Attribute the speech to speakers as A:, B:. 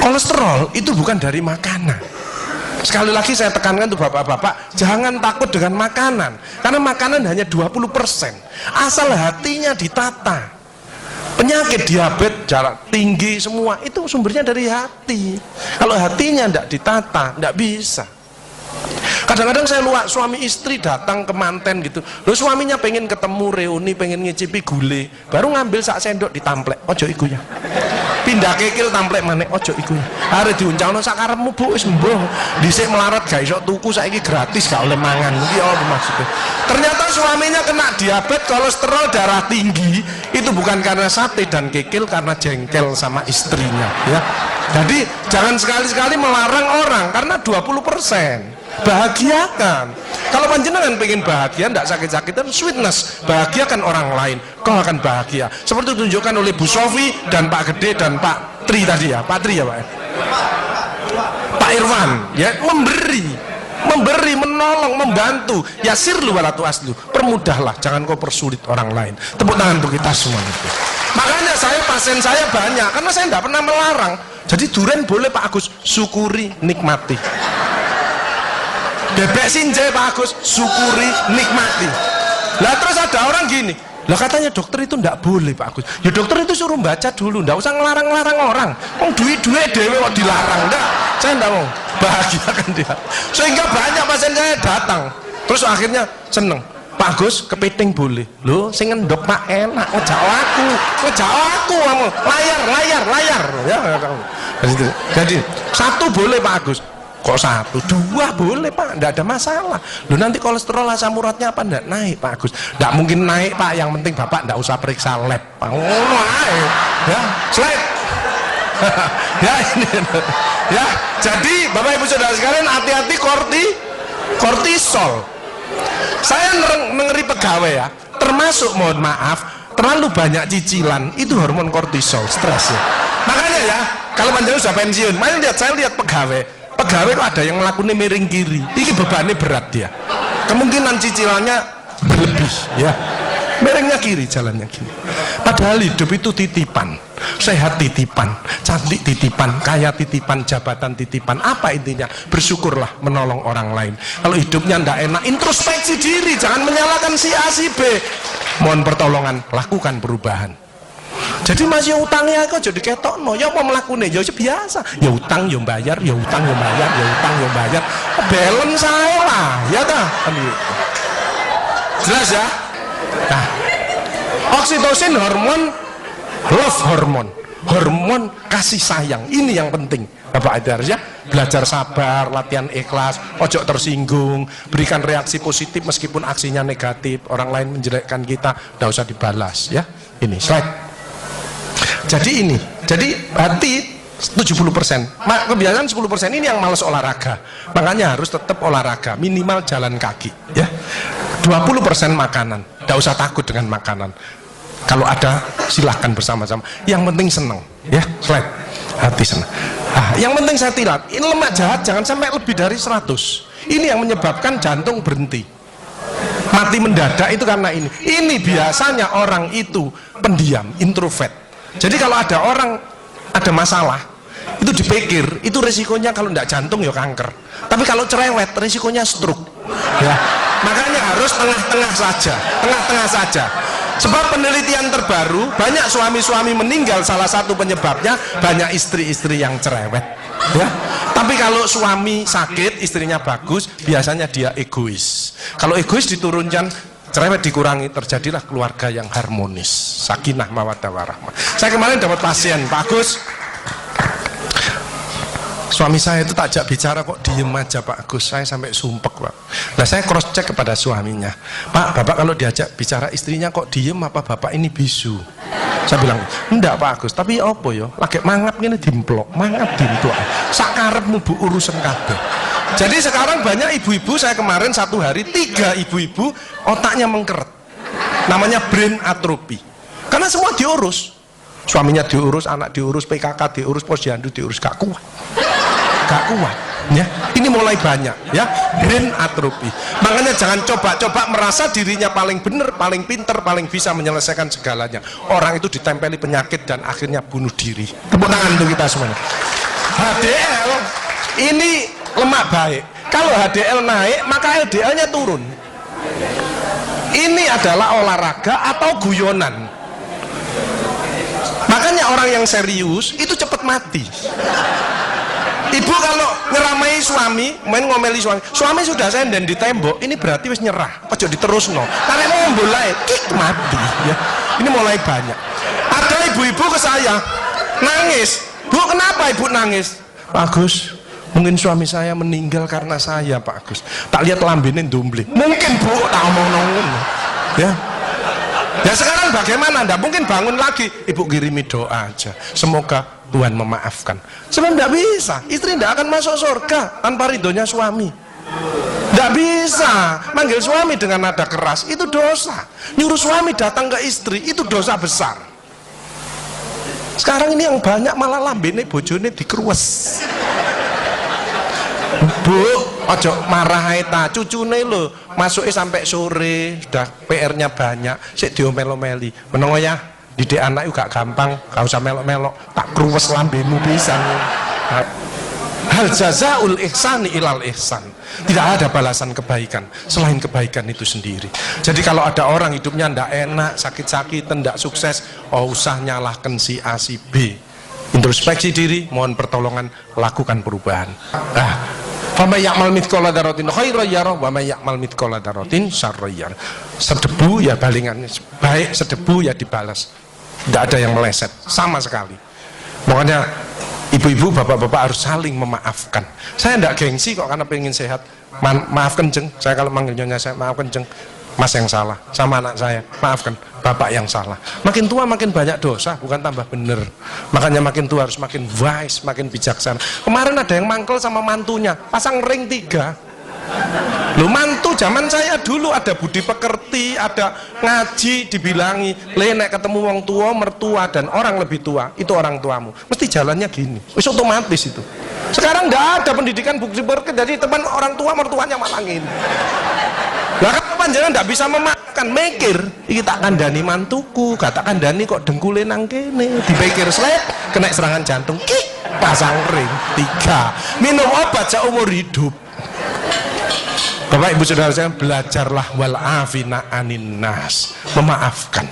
A: Kolesterol itu bukan dari makanan. Sekali lagi saya tekankan tuh bapak-bapak, jangan takut dengan makanan, karena makanan hanya 20%, asal hatinya ditata. Penyakit diabetes, darah tinggi, semua itu sumbernya dari hati. Kalau hatinya tidak ditata, tidak bisa. Kadang-kadang saya lihat suami istri datang ke manten gitu, loh suaminya pengen ketemu reuni, pengen ngicipi gule, baru ngambil sak sendok ditamplek, ojo iku ya. Pindah kekil tamplek manek, ojo iku ya. Are diuncangno sak karepmu Bu, wis mbuh. Dhisik melarat gak iso tuku, saiki gratis gak oleh mangan. Iki apa maksudnya? Ternyata suaminya kena diabetes, kolesterol, darah tinggi, itu bukan karena sate dan kekil, karena jengkel sama istrinya ya. Jadi jangan sekali-sekali melarang orang karena 20%. Bahagiakan. Kalau panjenengan pengen bahagia, tidak sakit-sakitan, sweetness, bahagiakan orang lain, kau akan bahagia. Seperti ditunjukkan oleh Bu Sofi dan Pak Gede dan Pak Tri tadi ya, Pak Tri ya Pak. Pak Irwan ya, memberi, menolong, membantu. Yasirlu walatu aslu, permudahlah, jangan kau persulit orang lain. Tepuk tangan untuk kita semua itu. Makanya pasien saya banyak, karena saya tidak pernah melarang. Jadi durian boleh Pak Agus, syukuri, nikmati. Bebek sinjai Pak Agus, syukuri, nikmati. Lah terus ada orang gini, lah katanya dokter itu ndak boleh Pak Agus. Ya dokter itu suruh baca dulu, ndak usah ngelarang-larang orang. Duit-duit dewe kok dilarang, enggak. Saya ndak mau, bahagiakan dia. Sehingga banyak pasien saya datang, terus akhirnya seneng. Pak Agus, kepiting boleh. Loh, sing ngendok Pak enak, ngejak aku kamu. Layar. Ya, jadi satu boleh Pak Agus. Kok satu, dua boleh Pak, enggak ada masalah. Loh nanti kolesterol asam uratnya apa enggak naik Pak Agus? Enggak mungkin naik Pak, yang penting Bapak enggak usah periksa lab. Pak, ngono ae. Ya, slide. Ya ini. Ya, jadi Bapak Ibu Saudara sekalian hati-hati kortisol. Saya ngeri pegawai ya, termasuk mohon maaf, terlalu banyak cicilan, itu hormon kortisol, stres ya. Makanya ya, kalau panjenengan sudah pensiun, saya lihat pegawai kok ada yang melakukan miring kiri, ini bebannya berat dia, kemungkinan cicilannya berlebih ya, miringnya kiri, jalannya kiri. Padahal hidup itu titipan, sehat titipan, cantik titipan, kaya titipan, jabatan titipan. Apa intinya? Bersyukurlah, menolong orang lain. Kalau hidupnya ndak enak, introspeksi diri, jangan menyalahkan si A si B, mohon pertolongan, lakukan perubahan. Jadi masih utangnya kok jadi ketok no, ya apa melakukannya, ya biasa, ya utang ya bayar, ya utang ya bayar, ya utang ya bayar, balance saya lah, ya dah, jelas ya. Nah, oksitosin hormon love hormon kasih sayang, ini yang penting Bapak Ibu ya. Belajar sabar, latihan ikhlas, ojo tersinggung, berikan reaksi positif meskipun aksinya negatif, orang lain menjelekkan kita, tidak usah dibalas ya. Ini slide. Jadi hati 70%, kebiasaan 10% ini yang malas olahraga, makanya harus tetap olahraga, minimal jalan kaki ya. 20% makanan, tidak usah takut dengan makanan, kalau ada silahkan bersama-sama, yang penting senang ya. Slide, hati senang. Yang penting saya tirat, ini lemak jahat jangan sampai lebih dari 100, ini yang menyebabkan jantung berhenti, mati mendadak itu karena ini biasanya orang itu pendiam, introvert. Jadi kalau ada orang ada masalah itu dipikir, itu resikonya kalau tidak jantung ya kanker, tapi kalau cerewet resikonya stroke ya. Makanya harus tengah-tengah saja. Sebab penelitian terbaru, banyak suami-suami meninggal, salah satu penyebabnya banyak istri-istri yang cerewet ya. Tapi kalau suami sakit, istrinya bagus, biasanya dia egois. Kalau egois diturunkan, cerewet dikurangi, terjadilah keluarga yang harmonis, sakinah mawaddah warahmah. Saya kemarin dapat pasien, Pak Agus, suami saya itu tak ajak bicara kok diem aja Pak Agus, saya sampai sumpek Pak. Nah saya cross check kepada suaminya, Pak, Bapak kalau diajak bicara istrinya kok diem, apa Bapak ini bisu? Saya bilang, enggak Pak Agus, tapi apa ya, lagi mangap gini dimplok, sakarepmu Bu urusan kabeh. Jadi sekarang banyak ibu-ibu, saya kemarin satu hari 3 ibu-ibu otaknya mengkeret, namanya brain atrophy, karena semua diurus, suaminya diurus, anak diurus, PKK diurus, posyandu diurus, gak kuat ya. Ini mulai banyak ya, brain atrophy. Makanya jangan coba-coba merasa dirinya paling benar, paling pinter, paling bisa menyelesaikan segalanya. Orang itu ditempeli penyakit dan akhirnya bunuh diri. Tepuk tangan untuk kita semuanya. HDL ini lemak baik. Kalau HDL naik, maka LDL-nya turun. Ini adalah olahraga atau guyonan. Makanya orang yang serius itu cepat mati. Ibu kalau ngeramai suami, main ngomeli suami sudah senden di tembok, ini berarti wis nyerah. Ojo diterusno. Karena mau mulai mati ya. Ini mulai banyak. Ada ibu-ibu ke saya nangis. Bu, kenapa ibu nangis? Pak Agus, mungkin suami saya meninggal karena saya, Pak Agus. Tak lihat lambene ndumbling. Mungkin Bu, tak omong-omong. Ya. Ya sekarang bagaimana? Anda mungkin bangun lagi, ibu kirimi doa aja. Semoga Tuhan memaafkan. Sebab tidak bisa, istri tidak akan masuk surga tanpa ridhonya suami. Tidak bisa manggil suami dengan nada keras, itu dosa. Nyuruh suami datang ke istri, itu dosa besar. Sekarang ini yang banyak malah lambene bojone dikeruwes. Bu, ojo marah ta, cucune lho, masuknya sampai sore, sudah PR-nya banyak, sik diomel-omeli. Menengo ya, didik anak juga gampang, gak usah melok-melok, tak kruwes lambemu pisan. Hal jazaul ihsani ilal ihsan. Tidak ada balasan kebaikan selain kebaikan itu sendiri. Jadi kalau ada orang hidupnya ndak enak, sakit-sakitan, ndak sukses, oh usah nyalahkan si A si B. Introspeksi diri, mohon pertolongan, lakukan perubahan. Fama ya'mal mithqala dzarratin khairan yarah wa may ya'mal mithqala dzarratin syarran yarah. Sedebu ya balingannya, baik sedebu ya dibalas. Tidak ada yang meleset sama sekali. Makanya ibu-ibu, bapak-bapak harus saling memaafkan. Saya tidak gengsi kok karena pengen sehat. Maaf kenceng, saya kalau manggil nyonya saya maaf kenceng. Mas yang salah, sama anak saya, maafkan, bapak yang salah. Makin tua makin banyak dosa, bukan tambah bener. Makanya makin tua harus makin wise, makin bijaksana. Kemarin ada yang mangkel sama mantunya, pasang ring 3. Loh, mantu zaman saya dulu ada budi pekerti, ada ngaji, dibilangi, nek ketemu wong tua, mertua dan orang lebih tua, itu orang tuamu. Mesti jalannya gini, wis otomatis itu. Sekarang nggak ada pendidikan budi pekerti, jadi teman orang tua mertuanya malah gini. Lah kan panjenengan ndak bisa memakan, mikir, iki tak kandhani mantuku, gak tak kandhani kok dengkule nang kene, dipikir slep, kena serangan jantung, pasang ring 3, minum obat seumur hidup. Bapak Ibu Saudara saya, belajarlah wal afina anin nas, memaafkan.